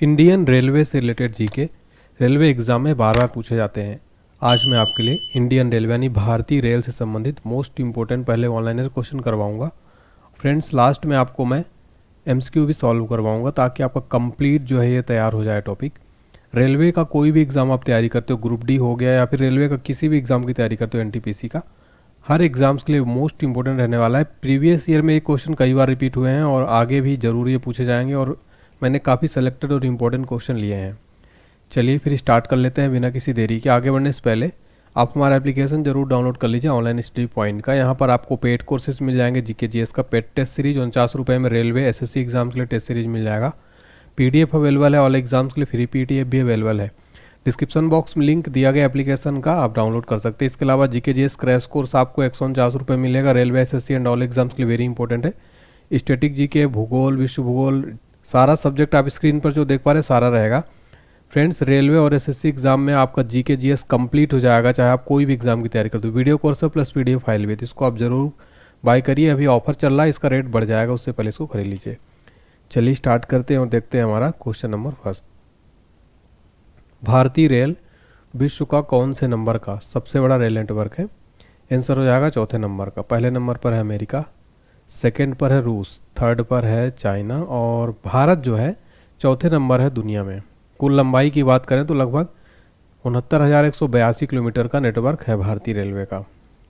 Indian railway से related GK railway exam में बार बार पूछे जाते हैं। आज मैं आपके लिए इंडियन रेलवे यानी भारतीय रेल से संबंधित मोस्ट इंपॉर्टेंट पहले ऑनलाइनर क्वेश्चन करवाऊंगा। फ्रेंड्स, लास्ट में आपको मैं एमसीक्यू भी सॉल्व करवाऊंगा ताकि आपका कंप्लीट जो है ये तैयार हो जाए टॉपिक। रेलवे का कोई भी एग्ज़ाम आप तैयारी करते हो, ग्रुप डी हो गया या फिर रेलवे का किसी भी एग्ज़ाम की तैयारी करते हो, एनटीपीसी का, हर एग्ज़ाम्स के लिए मोस्ट इंपॉर्टेंट रहने वाला है। प्रीवियस ईयर में ये क्वेश्चन कई बार रिपीट हुए हैं और आगे भी ज़रूर ये पूछे जाएंगे और मैंने काफ़ी सेलेक्टेड और इम्पोर्टेंट क्वेश्चन लिए हैं। चलिए फिर स्टार्ट कर लेते हैं बिना किसी देरी के। आगे बढ़ने से पहले आप हमारा एप्लीकेशन जरूर डाउनलोड कर लीजिए ऑनलाइन स्टडी पॉइंट का। यहाँ पर आपको पेड कोर्सेज मिल जाएंगे, जीके जीएस का पेड टेस्ट सीरीज 49 रुपये में, रेलवे एसएससी एग्जाम्स के लिए टेस्ट सीरीज मिल जाएगा, पीडीएफ अवेलेबल है, ऑल एग्जाम्स के लिए फ्री पीडीएफ भी अवेलेबल है। डिस्क्रिप्शन बॉक्स में लिंक दिया गया एप्लीकेशन का, आप डाउनलोड कर सकते हैं। इसके अलावा जीके जीएस क्रैश कोर्स आपको 149 रुपये मिलेगा, railway SSC and all exams के लिए वेरी इंपॉर्टेंट है। स्टैटिक जीके, भूगोल, विश्व भूगोल, सारा सब्जेक्ट आप स्क्रीन पर जो देख पा रहे हैं सारा रहेगा। फ्रेंड्स, रेलवे और एसएससी एग्जाम में आपका जीके जीएस कंप्लीट हो जाएगा, चाहे आप कोई भी एग्जाम की तैयारी करते हो। वीडियो कोर्स है प्लस पीडीएफ फाइल भी है, तो इसको आप जरूर बाय करिए। अभी ऑफर चल रहा है, इसका रेट बढ़ जाएगा, उससे पहले इसको खरीद लीजिए। चलिए स्टार्ट करते हैं और देखते हैं हमारा क्वेश्चन नंबर फर्स्ट। भारतीय रेल विश्व का कौन से नंबर का सबसे बड़ा रेल नेटवर्क है? आंसर हो जाएगा चौथे नंबर का। पहले नंबर पर है अमेरिका, सेकंड पर है रूस, थर्ड पर है चाइना और भारत जो है चौथे नंबर है दुनिया में। कुल लंबाई की बात करें तो लगभग 69,182 किलोमीटर का नेटवर्क है भारतीय रेलवे का।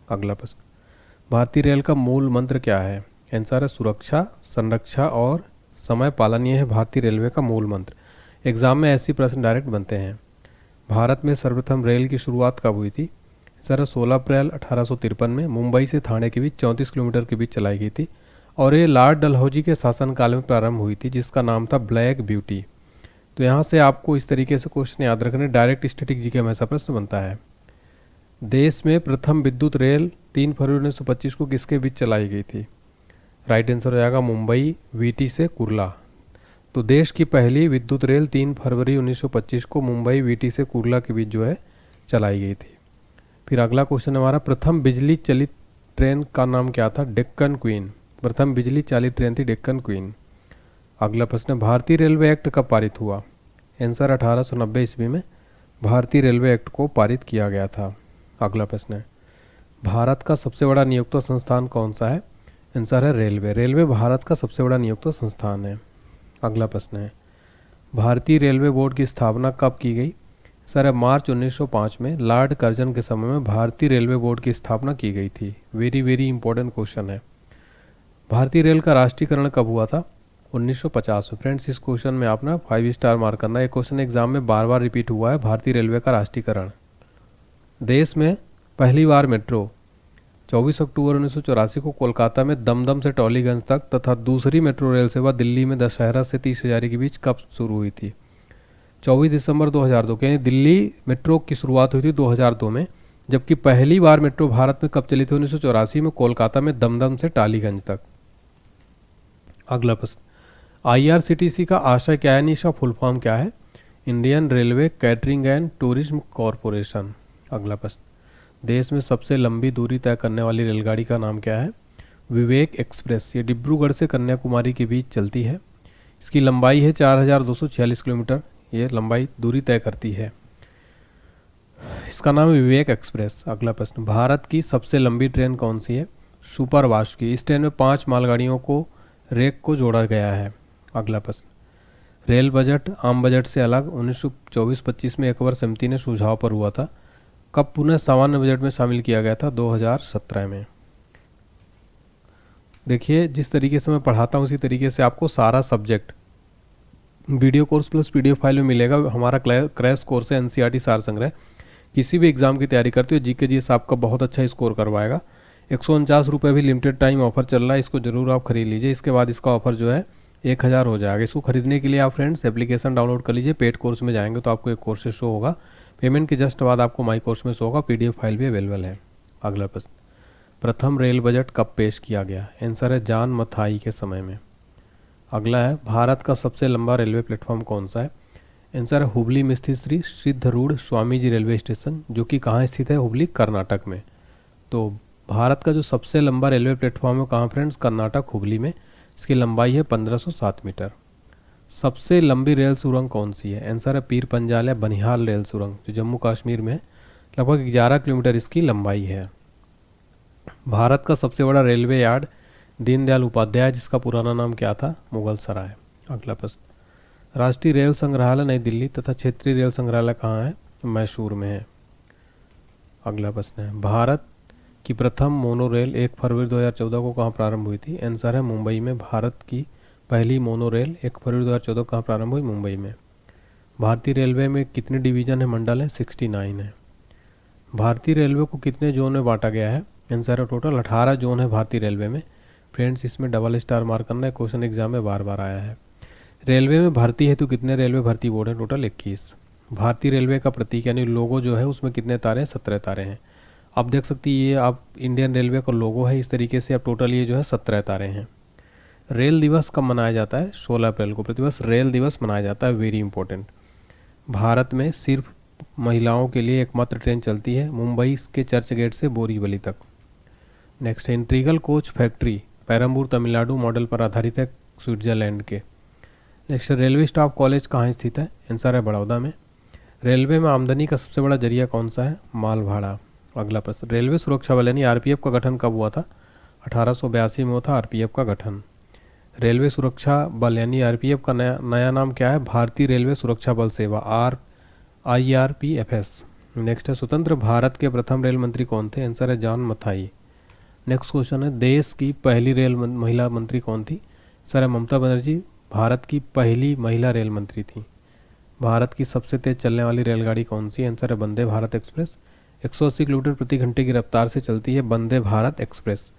अगला प्रश्न, भारतीय रेल का मूल मंत्र क्या है? आंसर है सुरक्षा, संरक्षा और समय पालन। ये है भारतीय रेलवे का मूल मंत्र। एग्जाम में ऐसी प्रश्न डायरेक्ट बनते हैं। भारत में सर्वप्रथम रेल की शुरुआत कब हुई थी? सर 16 अप्रैल 1853 में मुंबई से थाने के बीच 34 किलोमीटर के बीच चलाई गई थी और ये लॉर्ड डलहौजी के शासनकाल में प्रारंभ हुई थी, जिसका नाम था ब्लैक ब्यूटी। तो यहाँ से आपको इस तरीके से क्वेश्चन याद रखने, डायरेक्ट स्टैटिक जीके में ऐसा प्रश्न बनता है। देश में प्रथम विद्युत रेल 3 फरवरी 1925 को किसके बीच चलाई गई थी? राइट आंसर हो जाएगा मुंबई वीटी से कुर्ला। तो देश की पहली विद्युत रेल 3 फरवरी 1925 को मुंबई वीटी से कुर्ला के बीच जो है चलाई गई थी। फिर अगला क्वेश्चन हमारा, प्रथम बिजली चलित ट्रेन का नाम क्या था? डेक्कन क्वीन। प्रथम बिजली चालित ट्रेन थी डेक्कन क्वीन। अगला प्रश्न, भारतीय रेलवे एक्ट कब पारित हुआ? आंसर 1890 ईस्वी में भारतीय रेलवे एक्ट को पारित किया गया था। अगला प्रश्न है, भारत का सबसे बड़ा नियोक्ता संस्थान कौन सा है? आंसर है रेलवे। रेलवे भारत का सबसे बड़ा नियोक्ता संस्थान है। अगला प्रश्न है, भारतीय रेलवे बोर्ड की स्थापना कब की गई? सर मार्च 1905 में लॉर्ड कर्जन के समय में भारतीय रेलवे बोर्ड की स्थापना की गई थी। वेरी वेरी इंपॉर्टेंट क्वेश्चन है। भारतीय रेल का राष्ट्रीयकरण कब हुआ था? 1950 में। फ्रेंड्स, इस क्वेश्चन में आप ना 5 स्टार मार्क करना। ये क्वेश्चन एग्जाम में बार बार रिपीट हुआ है, भारतीय रेलवे का राष्ट्रीयकरण। देश में पहली बार मेट्रो 24 अक्टूबर 1984 को कोलकाता में दमदम से टॉलीगंज तक तथा दूसरी मेट्रो रेल सेवा दिल्ली में दशहरा से 30 हजारी के बीच कब शुरू हुई थी? 24 दिसंबर 2002 के, यानी दिल्ली मेट्रो की शुरुआत हुई थी 2002 में, जबकि पहली बार मेट्रो भारत में कब चली थी? 1984 में कोलकाता में दमदम से टालीगंज तक। अगला प्रश्न, आईआरसीटीसी का आशय क्या है, इसका फुल फॉर्म क्या है? Indian railway catering and tourism corporation. अगला प्रश्न, देश में सबसे लंबी दूरी तय करने वाली रेलगाड़ी का नाम क्या है? विवेक एक्सप्रेस। ये डिब्रूगढ़ से कन्याकुमारी के बीच चलती है। इसकी लंबाई है 4246 किलोमीटर, ये लंबाई दूरी तय करती है। इसका नाम है विवेक एक्सप्रेस। अगला प्रश्न, भारत की सबसे लंबी ट्रेन कौन सी है? सुपर फास्ट की। इस ट्रेन में 5 मालगाड़ियों को रेक को जोड़ा गया है। अगला प्रश्न, रेल बजट आम बजट से अलग 1924-25 में एक बार समिति ने सुझाव पर हुआ था। कब पुनः सामान्य बजट में शामिल किया गया था? 2017 में। देखिए, जिस तरीके से मैं पढ़ाता हूँ उसी तरीके से आपको सारा subject video course plus PDF file में मिलेगा। हमारा क्रैश कोर्स है एनसीईआरटी सार संग्रह। किसी भी एग्जाम की तैयारी करते हो जीके जीएस आपका बहुत अच्छा स्कोर करवाएगा। 149 रुपये भी लिमिटेड टाइम ऑफर चल रहा है, इसको जरूर आप खरीद लीजिए। इसके बाद इसका ऑफर जो है 1000 हो जाएगा। इसको खरीदने के लिए आप फ्रेंड्स एप्लीकेशन डाउनलोड कर लीजिए। पेड कोर्स में जाएंगे तो आपको एक कोर्स शो होगा, पेमेंट के जस्ट बाद आपको माई कोर्स में शो होगा, पीडीएफ फाइल भी अवेलेबल है। अगला प्रश्न, प्रथम रेल बजट कब पेश किया गया? आंसर है जॉन मथाई के समय में। अगला है, भारत का सबसे लंबा रेलवे प्लेटफॉर्म कौन सा है? आंसर है हुबली में स्थित श्री सिद्धरूढ़ स्वामी जी रेलवे स्टेशन, जो कि कहाँ स्थित है? हुबली कर्नाटक में। तो भारत का जो सबसे लंबा रेलवे प्लेटफॉर्म है कहाँ फ्रेंड्स? कर्नाटक हुबली में। इसकी लंबाई है 1507 मीटर। सबसे लंबी रेल सुरंग कौन सी है? आंसर है पीर पंजाल या बनिहाल रेल सुरंग, जो जम्मू कश्मीर में है। लगभग 11 किलोमीटर इसकी लंबाई है। भारत का सबसे बड़ा रेलवे यार्ड दीनदयाल उपाध्याय, जिसका पुराना नाम क्या था? मुगल सराय। अगला प्रश्न, राष्ट्रीय रेल संग्रहालय नई दिल्ली तथा क्षेत्रीय रेल संग्रहालय कहाँ है? मैसूर में है। अगला प्रश्न है, भारत की प्रथम मोनो रेल 1 फरवरी 2014 को कहाँ प्रारंभ हुई थी? आंसर है मुंबई में। भारत की पहली मोनो रेल 1 फरवरी 2014 कहाँ प्रारंभ हुई? मुंबई में। भारतीय रेलवे में कितने डिवीजन है, मंडल है? 69 है। भारतीय रेलवे को कितने जोन में बांटा गया है? आंसर है टोटल 18 जोन है भारतीय रेलवे में। फ्रेंड्स, इसमें डबल स्टार मार्क करना है, क्वेश्चन एग्जाम में बार बार आया है। रेलवे में भर्ती हेतु कितने रेलवे भर्ती बोर्ड हैं? टोटल 21। भारतीय रेलवे का प्रतीक यानी लोगो जो है उसमें कितने तारे हैं? 17 तारे हैं। आप देख सकती है, ये आप इंडियन रेलवे का लोगो है इस तरीके से। अब टोटल ये जो है 17 तारे हैं। रेल दिवस कब मनाया जाता है? 16 अप्रैल को प्रतिवर्ष रेल दिवस मनाया जाता है। Very important. भारत में सिर्फ महिलाओं के लिए एकमात्र ट्रेन चलती है, मुंबई के चर्च गेट से बोरीवली तक। नेक्स्ट है, integral coach factory Perambur Tamil Nadu model पर आधारित है, स्विट्जरलैंड के। नेक्स्ट, रेलवे स्टाफ कॉलेज कहाँ स्थित है? आंसर है बड़ौदा में। रेलवे में आमदनी का सबसे बड़ा जरिया कौन सा है? माल भाड़ा। अगला प्रश्न, रेलवे सुरक्षा बल यानी आरपीएफ का गठन कब हुआ था? 1882 में हुआ था आरपीएफ का गठन। रेलवे सुरक्षा बल यानी आरपीएफ का नया नाम क्या है? भारतीय रेलवे सुरक्षा बल सेवा, IRPFS। नेक्स्ट है, स्वतंत्र भारत के प्रथम रेल मंत्री कौन थे? आंसर है जॉन मथाई। नेक्स्ट क्वेश्चन है, देश की पहली रेल महिला मंत्री कौन थी? सर है ममता बनर्जी, भारत की पहली महिला रेल मंत्री थी। भारत की सबसे तेज चलने वाली रेलगाड़ी कौन सी? आंसर है वंदे भारत एक्सप्रेस। 180 किलोमीटर प्रति घंटे की रफ्तार से चलती है वंदे भारत एक्सप्रेस।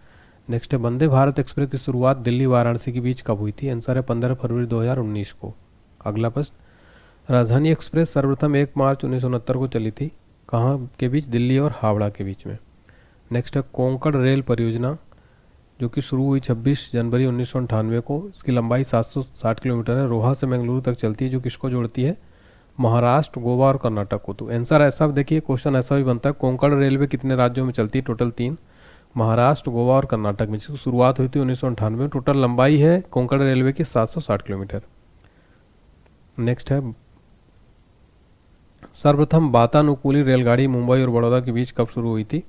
नेक्स्ट है, वंदे भारत एक्सप्रेस की शुरुआत दिल्ली वाराणसी के बीच कब हुई थी? आंसर है 15 फरवरी 2019 को। अगला प्रश्न, राजधानी एक्सप्रेस सर्वप्रथम 1 मार्च 1969 को चली थी, कहाँ के बीच? दिल्ली और हावड़ा के बीच में। नेक्स्ट है, कोंकण रेल परियोजना जो कि शुरू हुई 26 जनवरी 1998 को, इसकी लंबाई 760 किलोमीटर है, रोहा से बेंगलुरु तक चलती है, जो किसको जोड़ती है? महाराष्ट्र, गोवा और कर्नाटक को। तो आंसर ऐसा देखिए, क्वेश्चन ऐसा भी बनता है, कोंकण रेलवे कितने राज्यों में चलती है? टोटल 3, महाराष्ट्र, गोवा और कर्नाटक में, जिसकी शुरुआत हुई थी 1998 में। टोटल लंबाई है कोंकण रेलवे की 760 किलोमीटर। नेक्स्ट है, सर्वप्रथम वातानुकूलित रेलगाड़ी मुंबई और बड़ौदा के बीच कब शुरू हुई थी?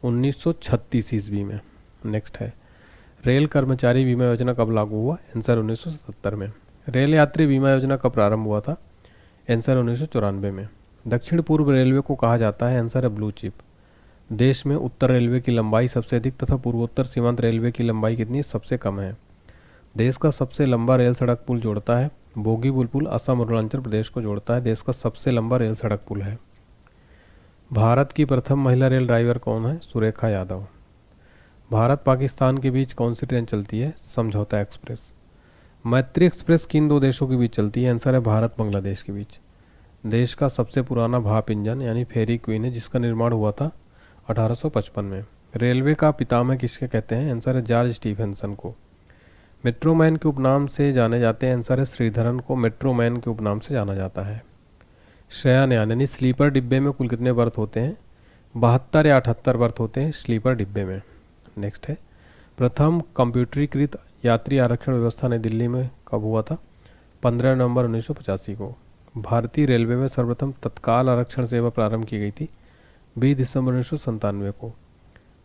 1936 ईस्वी में। नेक्स्ट है, रेल कर्मचारी बीमा योजना कब लागू हुआ? आंसर 1977 में। रेल यात्री बीमा योजना कब प्रारंभ हुआ था? आंसर 1994 में। दक्षिण पूर्व रेलवे को कहा जाता है? आंसर है ब्लू चिप। देश में उत्तर रेलवे की लंबाई सबसे अधिक तथा पूर्वोत्तर सीमांत रेलवे की लंबाई कितनी? सबसे कम है। देश का सबसे लंबा रेल सड़क पुल जोड़ता है, बोगीबील पुल असम और अरुणाचल प्रदेश को जोड़ता है, देश का सबसे लंबा रेल सड़क पुल है। भारत की प्रथम महिला रेल ड्राइवर कौन है? सुरेखा यादव। भारत पाकिस्तान के बीच कौन सी ट्रेन चलती है? समझौता एक्सप्रेस। मैत्री एक्सप्रेस किन दो देशों के बीच चलती है? आंसर है भारत बांग्लादेश के बीच। देश का सबसे पुराना भाप इंजन यानी फेरी क्वीन है, जिसका निर्माण हुआ था 1855 में। रेलवे का पितामह किसके कहते हैं? आंसर है जॉर्ज स्टीफेंसन को। मेट्रोमैन के उपनाम से जाने जाते हैं? आंसर है श्रीधरन को मेट्रोमैन के उपनाम से जाना जाता है। शयनयान यानी स्लीपर डिब्बे में कुल कितने बर्थ होते हैं? 72 या 78 बर्थ होते हैं स्लीपर डिब्बे में। नेक्स्ट है, प्रथम कंप्यूटरीकृत यात्री आरक्षण व्यवस्था नई दिल्ली में कब हुआ था? 15 नवंबर 1985 को। भारतीय रेलवे में सर्वप्रथम तत्काल आरक्षण सेवा प्रारंभ की गई थी 20 दिसंबर 1997 को।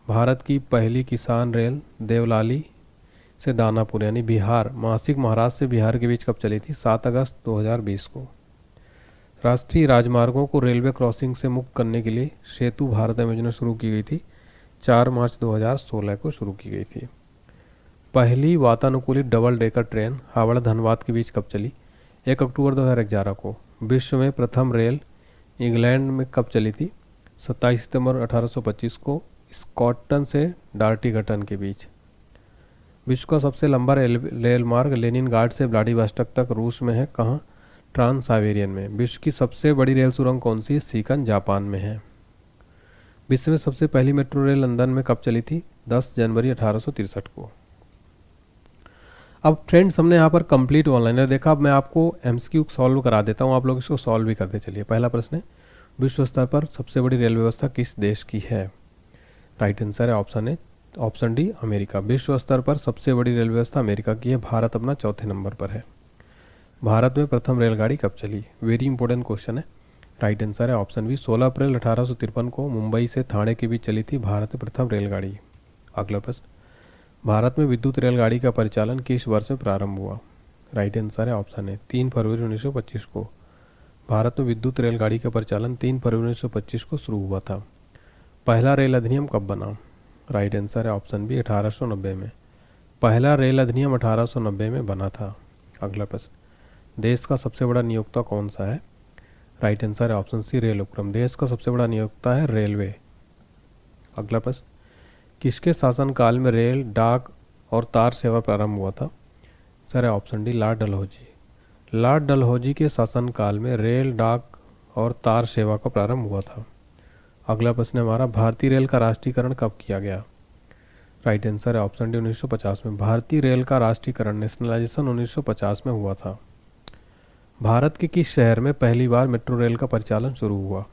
भारत की पहली किसान रेल देवलाली से दानापुर यानी बिहार मासिक महाराष्ट्र से बिहार के बीच कब चली थी? 7 अगस्त 2020 को। राष्ट्रीय राजमार्गों को रेलवे क्रॉसिंग से मुक्त करने के लिए सेतु भारत योजना शुरू की गई थी, 4 मार्च 2016 को शुरू की गई थी। पहली वातानुकूलित double decker train Howrah Dhanbad के बीच कब चली? 1 अक्टूबर 2011 को। विश्व में प्रथम रेल इंग्लैंड में कब चली थी? 27 सितंबर 1825 को, स्कॉटलैंड से डार्टिगटन के बीच। विश्व का सबसे लंबा रेल मार्ग लेनिनग्राड से व्लादिवोस्टोक तक रूस में है, कहाँ? ट्रांस साइबेरियन में। विश्व की सबसे बड़ी रेल सुरंग कौन सी है? सीकन जापान में है। विश्व में सबसे पहली मेट्रो रेल लंदन में कब चली थी? 10 जनवरी 1863 को। अब फ्रेंड्स, हमने यहाँ पर कंप्लीट ऑनलाइनर देखा। अब मैं आपको एमसीक्यू सॉल्व करा देता हूँ, आप लोग इसको सॉल्व भी करते चलिए। पहला प्रश्न है, विश्व स्तर पर सबसे बड़ी रेल व्यवस्था किस देश की है? राइट आंसर है ऑप्शन डी अमेरिका। विश्व स्तर पर सबसे बड़ी रेल व्यवस्था अमेरिका की है। भारत अपना चौथे नंबर पर है। भारत में प्रथम रेलगाड़ी कब चली? वेरी इंपॉर्टेंट क्वेश्चन है। राइट आंसर है ऑप्शन बी, 16 अप्रैल 1853 को मुंबई से ठाणे के बीच चली थी भारत में प्रथम रेलगाड़ी। अगला प्रश्न, भारत में विद्युत रेलगाड़ी का परिचालन किस वर्ष में प्रारंभ हुआ? राइट आंसर है ऑप्शन ए, 3 फरवरी 1925 को। भारत में विद्युत रेलगाड़ी का परिचालन 3 फरवरी 1925 को शुरू हुआ था। पहला रेल अधिनियम कब बना? राइट आंसर है ऑप्शन बी, 1890 में। पहला रेल अधिनियम 1890 में बना था। अगला प्रश्न, देश का सबसे बड़ा नियोक्ता कौन सा है? राइट आंसर है ऑप्शन सी, रेल उपक्रम। देश का सबसे बड़ा नियोक्ता है रेलवे। अगला प्रश्न, किसके शासनकाल में रेल, डाक और तार सेवा प्रारंभ हुआ था? सर है option D, Lord Dalhousie. Lord Dalhousie के शासनकाल में रेल, डाक और तार सेवा का प्रारंभ हुआ था। अगला प्रश्न है हमारा, भारतीय रेल का राष्ट्रीयकरण कब किया गया? राइट आंसर है ऑप्शन डी, 1950 में। भारतीय रेल का राष्ट्रीयकरण, नेशनलाइजेशन 1950 में हुआ था। भारत के किस शहर में पहली बार मेट्रो रेल का परिचालन शुरू हुआ?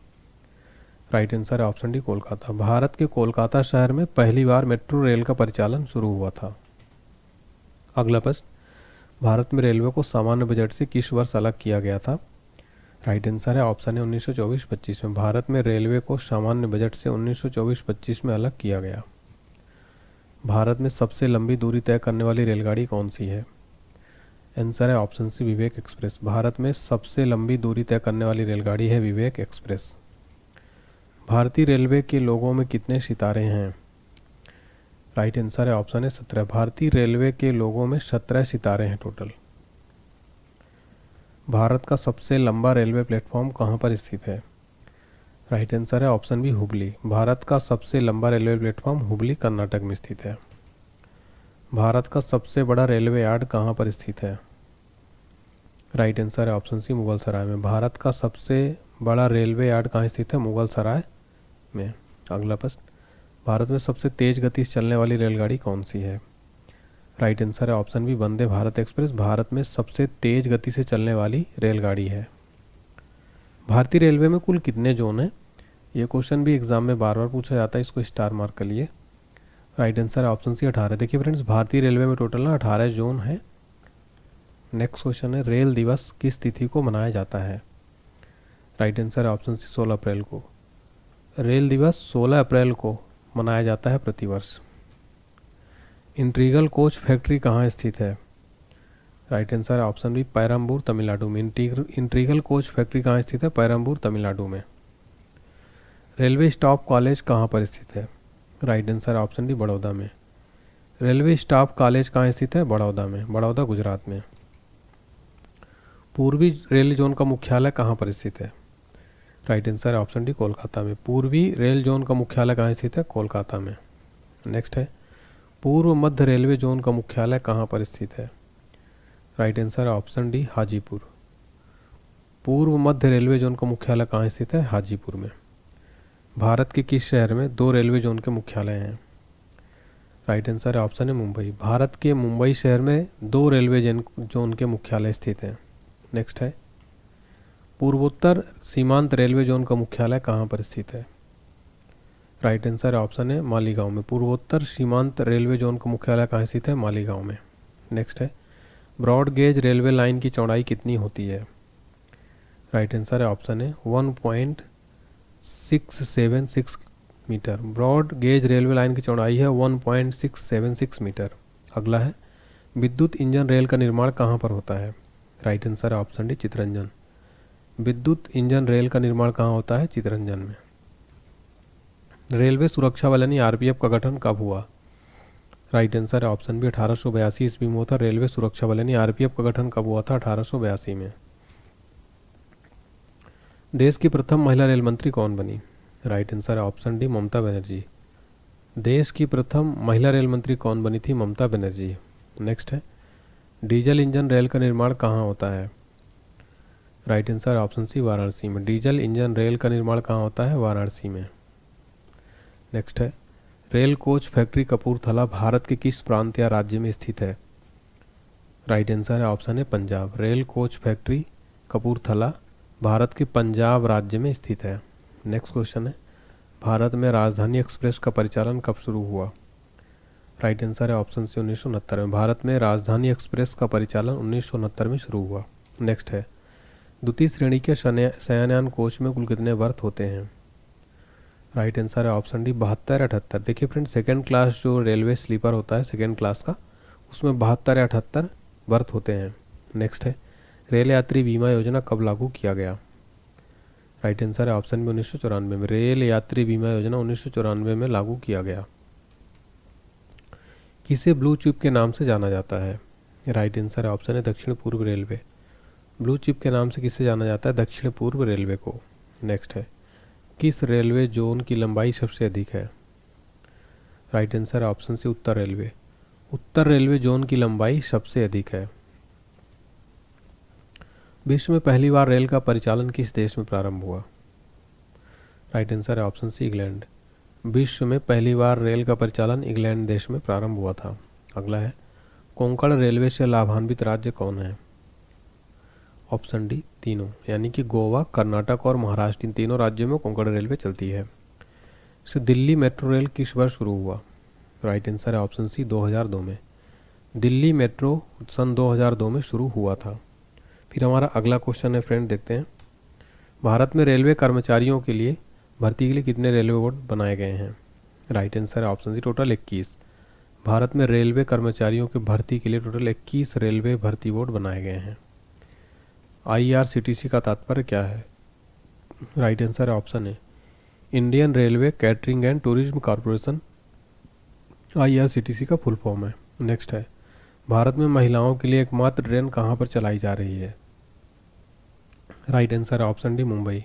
राइट आंसर है ऑप्शन डी, कोलकाता। भारत के कोलकाता शहर में पहली बार मेट्रो रेल का परिचालन शुरू हुआ था। अगला प्रश्न, भारत में रेलवे को सामान्य बजट से किस वर्ष अलग किया गया था? राइट आंसर है ऑप्शन है 1924-25 में। भारत में रेलवे को सामान्य बजट से 1924-25 में अलग किया गया। भारत में सबसे लंबी दूरी तय करने वाली रेलगाड़ी कौन सी है? आंसर है ऑप्शन सी, विवेक एक्सप्रेस। भारत में सबसे लंबी दूरी तय करने वाली रेलगाड़ी है विवेक एक्सप्रेस। भारतीय रेलवे के लोगों में कितने सितारे हैं? राइट आंसर है ऑप्शन है 17। भारतीय रेलवे के लोगों में 17 सितारे हैं टोटल। भारत का सबसे लंबा रेलवे प्लेटफॉर्म कहाँ पर स्थित है? राइट आंसर है ऑप्शन बी, हुबली। भारत का सबसे लंबा रेलवे प्लेटफॉर्म हुबली, कर्नाटक में स्थित है। भारत का सबसे बड़ा रेलवे यार्ड कहाँ पर स्थित है? राइट आंसर है ऑप्शन सी, मुगल सराय में। भारत का सबसे बड़ा रेलवे यार्ड कहाँ स्थित है? मुगल सराय में। अगला प्रश्न, भारत में सबसे तेज गति से चलने वाली रेलगाड़ी कौन सी है? राइट आंसर है option B, Vande Bharat express. Bharat में सबसे तेज गति से चलने वाली रेलगाड़ी है। भारतीय रेलवे में कुल कितने जोन हैं? ये क्वेश्चन भी एग्जाम में बार बार पूछा जाता है, इसको स्टार मार्क कर लिए। राइट आंसर है ऑप्शन सी, 18। देखिए फ्रेंड्स, भारतीय रेलवे में टोटल 18 जोन है। नेक्स्ट क्वेश्चन है, रेल दिवस किस तिथि को मनाया जाता है? राइट आंसर है ऑप्शन सी, 16 अप्रैल को। रेल दिवस 16 अप्रैल को मनाया जाता है प्रतिवर्ष। इंटीग्रल कोच फैक्ट्री कहाँ स्थित है? राइट आंसर है ऑप्शन बी, पेरम्बूर, तमिलनाडु में। इंटीग्रल कोच फैक्ट्री कहाँ स्थित है? पेरम्बूर, तमिलनाडु में। रेलवे स्टाफ कॉलेज कहाँ पर स्थित है? राइट आंसर है ऑप्शन डी, बड़ौदा में। रेलवे स्टाफ कॉलेज कहाँ स्थित है? बड़ौदा में। बड़ौदा गुजरात में। पूर्वी रेल जोन का मुख्यालय कहाँ पर स्थित है? राइट आंसर है ऑप्शन डी, कोलकाता में। पूर्वी रेल जोन का मुख्यालय कहाँ स्थित है? कोलकाता में। नेक्स्ट है, पूर्व मध्य रेलवे जोन का मुख्यालय कहाँ पर स्थित है? राइट आंसर है ऑप्शन डी, हाजीपुर। पूर्व मध्य रेलवे जोन का मुख्यालय कहाँ स्थित है? हाजीपुर में। भारत के किस शहर में 2 रेलवे जोन के मुख्यालय हैं? राइट आंसर है ऑप्शन है, मुंबई। भारत के मुंबई शहर में 2 रेलवे जोन के मुख्यालय स्थित हैं। नेक्स्ट है, पूर्वोत्तर सीमांत रेलवे जोन का मुख्यालय कहाँ पर स्थित है? राइट आंसर है ऑप्शन है, मालीगांव में। पूर्वोत्तर सीमांत रेलवे जोन का मुख्यालय कहाँ स्थित है? मालीगांव में। नेक्स्ट है, ब्रॉड गेज रेलवे लाइन की चौड़ाई कितनी होती है? राइट आंसर है ऑप्शन है 1.676 metre. Broad gauge railway line की चौड़ाई है 1.676 मीटर। अगला है, विद्युत इंजन रेल का निर्माण कहाँ पर होता है? राइट आंसर है ऑप्शन डी, चितरंजन। विद्युत इंजन रेल का निर्माण कहाँ होता है? चितरंजन में। रेलवे सुरक्षा बल यानी आरपीएफ का गठन कब हुआ? राइट आंसर है ऑप्शन बी, 1882 ईस्वी में हुआ था। रेलवे सुरक्षा बल यानी आरपीएफ का गठन कब हुआ था? 1882 में। देश की प्रथम महिला रेल मंत्री कौन बनी? राइट आंसर है ऑप्शन डी, ममता बनर्जी। देश की प्रथम महिला रेल मंत्री कौन बनी थी? ममता बनर्जी। नेक्स्ट है, डीजल इंजन रेल का निर्माण कहाँ होता है? Right answer option C, Varanasi में। डीजल इंजन रेल का निर्माण कहाँ होता है? वाराणसी में। नेक्स्ट है, rail coach factory Kapurthala Bharat के किस प्रांत या राज्य में स्थित है? राइट आंसर है ऑप्शन है, Punjab. Rail coach factory Kapurthala Bharat के पंजाब राज्य में स्थित है। नेक्स्ट क्वेश्चन है, भारत में राजधानी एक्सप्रेस का परिचालन कब शुरू हुआ? राइट आंसर है ऑप्शन सी, 1969 में। भारत में राजधानी एक्सप्रेस का परिचालन 1969 में शुरू हुआ। नेक्स्ट है, द्वितीय श्रेणी के शयनयान कोच में कुल कितने बर्थ होते हैं? राइट आंसर है ऑप्शन डी 72 या 78। देखिए फ्रेंड्स, सेकेंड क्लास जो रेलवे स्लीपर होता है सेकेंड क्लास का, उसमें 72 या 78 बर्थ होते हैं। नेक्स्ट है, रेल यात्री बीमा योजना कब लागू किया गया? राइट आंसर है ऑप्शन बी 1994 में। रेल यात्री बीमा योजना 1994 में लागू किया गया। किसे ब्लू चिप के नाम से जाना जाता है? राइट आंसर है ऑप्शन है दक्षिण पूर्व रेलवे। ब्लू चिप के नाम से किसे जाना जाता है? दक्षिण पूर्व रेलवे को। नेक्स्ट है, किस रेलवे जोन की लंबाई सबसे अधिक है? राइट आंसर है ऑप्शन सी उत्तर रेलवे। उत्तर रेलवे जोन की लंबाई सबसे अधिक है। विश्व में पहली बार रेल का परिचालन किस देश में प्रारंभ हुआ? राइट आंसर है ऑप्शन सी इंग्लैंड। विश्व में पहली बार रेल का परिचालन इंग्लैंड देश में प्रारंभ हुआ था। अगला है, कोंकण रेलवे से लाभान्वित राज्य कौन है? ऑप्शन डी तीनों, यानी कि गोवा, कर्नाटक और महाराष्ट्र, इन तीनों राज्यों में कोंकण रेलवे चलती है। इससे दिल्ली मेट्रो रेल किस वर्ष शुरू हुआ? राइट आंसर है ऑप्शन सी 2002 में। दिल्ली मेट्रो सन 2002 में शुरू हुआ था। फिर हमारा अगला क्वेश्चन है फ्रेंड, देखते हैं, भारत में रेलवे कर्मचारियों के लिए भर्ती के लिए कितने रेलवे बोर्ड बनाए गए हैं? राइट आंसर है ऑप्शन सी टोटल 21। भारत में रेलवे कर्मचारियों की भर्ती के लिए टोटल 21 रेलवे भर्ती बोर्ड बनाए गए हैं। IRCTC का तात्पर्य क्या है? राइट आंसर है ऑप्शन है Indian railway catering and tourism corporation, IRCTC का फुल फॉर्म है। नेक्स्ट है, भारत में महिलाओं के लिए एकमात्र ट्रेन कहाँ पर चलाई जा रही है? राइट आंसर है ऑप्शन डी मुंबई।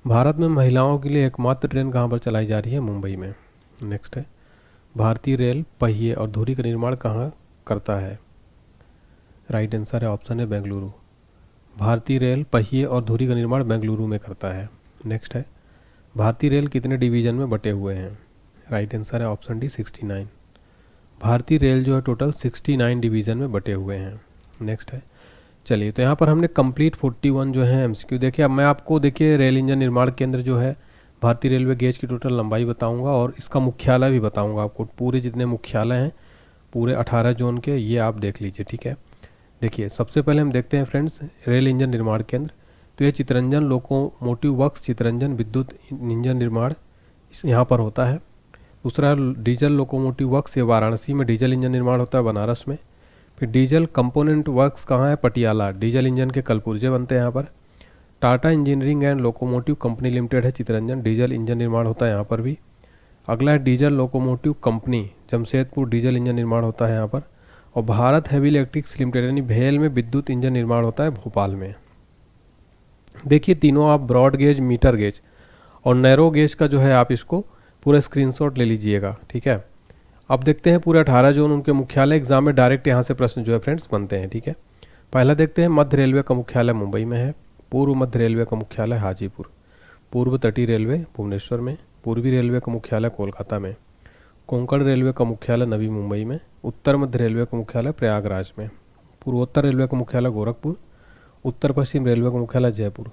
भारत में महिलाओं के लिए एकमात्र ट्रेन कहाँ पर चलाई जा रही है? मुंबई में। नेक्स्ट है, भारतीय रेल पहिए और धुरी का निर्माण कहाँ करता है? राइट आंसर है ऑप्शन है बेंगलुरु। भारतीय रेल पहिए और धुरी का निर्माण बेंगलुरु में करता है। नेक्स्ट है, भारतीय रेल कितने डिवीजन में बटे हुए हैं? राइट आंसर है ऑप्शन डी 69। भारतीय रेल जो है टोटल 69 डिवीज़न में बटे हुए हैं। नेक्स्ट है, चलिए तो यहाँ पर हमने कंप्लीट 41 जो है MCQ देखे। अब मैं आपको देखिए रेल इंजन निर्माण केंद्र जो है भारतीय रेलवे गेज की टोटल लंबाई बताऊंगा और इसका मुख्यालय भी बताऊंगा आपको। पूरे जितने मुख्यालय हैं पूरे 18 जोन के, ये आप देख लीजिए, ठीक है। देखिए सबसे पहले हम देखते हैं फ्रेंड्स रेल इंजन निर्माण केंद्र। तो ये चितरंजन लोकोमोटिव वर्क्स, चितरंजन विद्युत इंजन निर्माण यहाँ पर होता है। दूसरा डीजल लोकोमोटिव वर्क्स, ये वाराणसी में डीजल इंजन निर्माण होता है, बनारस में। फिर डीजल कंपोनेंट वर्क्स कहाँ है? पटियाला। डीजल इंजन के कलपुर्जे बनते हैं यहाँ पर। Tata engineering and locomotive company limited है चितरंजन, डीजल इंजन निर्माण होता है यहाँ पर भी। अगला है diesel locomotive company Jamshedpur, diesel engine निर्माण होता है यहाँ पर। और भारत हैवी इलेक्ट्रिक्स लिमिटेड यानी भेल में विद्युत इंजन निर्माण होता है भोपाल में। देखिए तीनों आप ब्रॉड गेज, मीटर गेज और नैरो गेज का जो है आप इसको पूरा स्क्रीनशॉट ले लीजिएगा, ठीक है। अब देखते हैं पूरे 18 जोन उनके मुख्यालय। एग्जाम में डायरेक्ट यहाँ से प्रश्न जो है फ्रेंड्स बनते हैं, ठीक है। पहला देखते हैं, मध्य रेलवे का मुख्यालय मुंबई में है। पूर्व मध्य रेलवे का मुख्यालय हाजीपुर। पूर्व तटीय रेलवे भुवनेश्वर में। पूर्वी रेलवे का मुख्यालय कोलकाता में। कोंकण रेलवे का मुख्यालय नवी मुंबई में। उत्तर मध्य रेलवे का मुख्यालय प्रयागराज में। पूर्वोत्तर रेलवे का मुख्यालय गोरखपुर। उत्तर पश्चिम रेलवे का मुख्यालय जयपुर।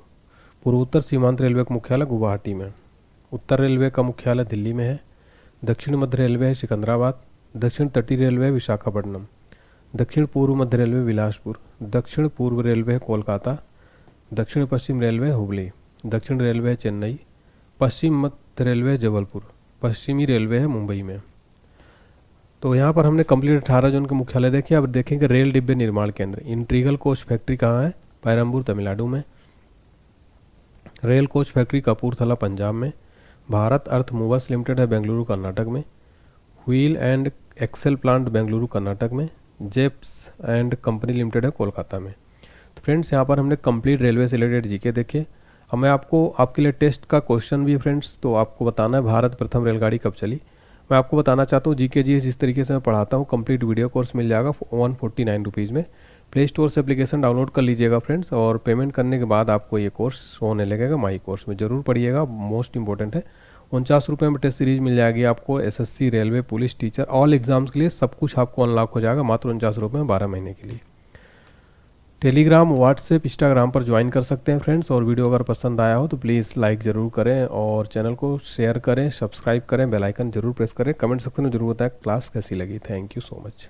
पूर्वोत्तर सीमांत रेलवे का मुख्यालय गुवाहाटी में। उत्तर रेलवे का मुख्यालय दिल्ली में है। दक्षिण मध्य रेलवे है सिकंदराबाद। दक्षिण तटीय रेलवे है विशाखापट्टनम। दक्षिण पूर्व मध्य रेलवे बिलासपुर। दक्षिण पूर्व रेलवे है कोलकाता। दक्षिण पश्चिम रेलवे है हुबली। दक्षिण रेलवे है चेन्नई। पश्चिम मध्य रेलवे है जबलपुर। पश्चिमी रेलवे है मुंबई में। तो यहाँ पर हमने कंप्लीट 18 जोन के मुख्यालय देखे। अब देखेंगे रेल डिब्बे निर्माण केंद्र। इंटीग्रल कोच फैक्ट्री कहाँ है? पेरम्बूर तमिलनाडु में। Rail coach factory Kapurthala Punjab में। भारत अर्थ मूवर्स लिमिटेड है बेंगलुरु कर्नाटक में। Wheel and Excel plant Bengaluru Karnataka में। जेप्स एंड कंपनी लिमिटेड है कोलकाता में। तो फ्रेंड्स यहाँ पर हमने कंप्लीट रेलवे से रिलेटेड जीके देखे। अब मैं आपको आपके लिए टेस्ट का क्वेश्चन भी है फ्रेंड्स, तो आपको बताना है भारत प्रथम रेलगाड़ी कब चली। मैं आपको बताना चाहता हूँ जीके जी जिस तरीके से मैं पढ़ाता हूँ कंप्लीट वीडियो कोर्स मिल जाएगा 149 रुपीज़ में। प्ले स्टोर से एप्लीकेशन डाउनलोड कर लीजिएगा फ्रेंड्स, और पेमेंट करने के बाद आपको ये कोर्स शो होने लगेगा माई कोर्स में। ज़रूर पढ़िएगा, मोस्ट इंपॉर्टेंट है। 49 रुपये में टेस्ट सीरीज मिल जाएगी आपको। SSC, railway, police, teacher, all exams के लिए सब कुछ आपको अनलॉक हो जाएगा मात्र 49 रुपये में 12 महीने के लिए। टेलीग्राम, व्हाट्सएप, इंस्टाग्राम पर ज्वाइन कर सकते हैं फ्रेंड्स। और वीडियो अगर पसंद आया हो तो प्लीज़ लाइक ज़रूर करें और चैनल को शेयर करें, सब्सक्राइब करें, बेल आइकन जरूर प्रेस करें। कमेंट सेक्शन में जरूर बताएं क्लास कैसी लगी। Thank you so much.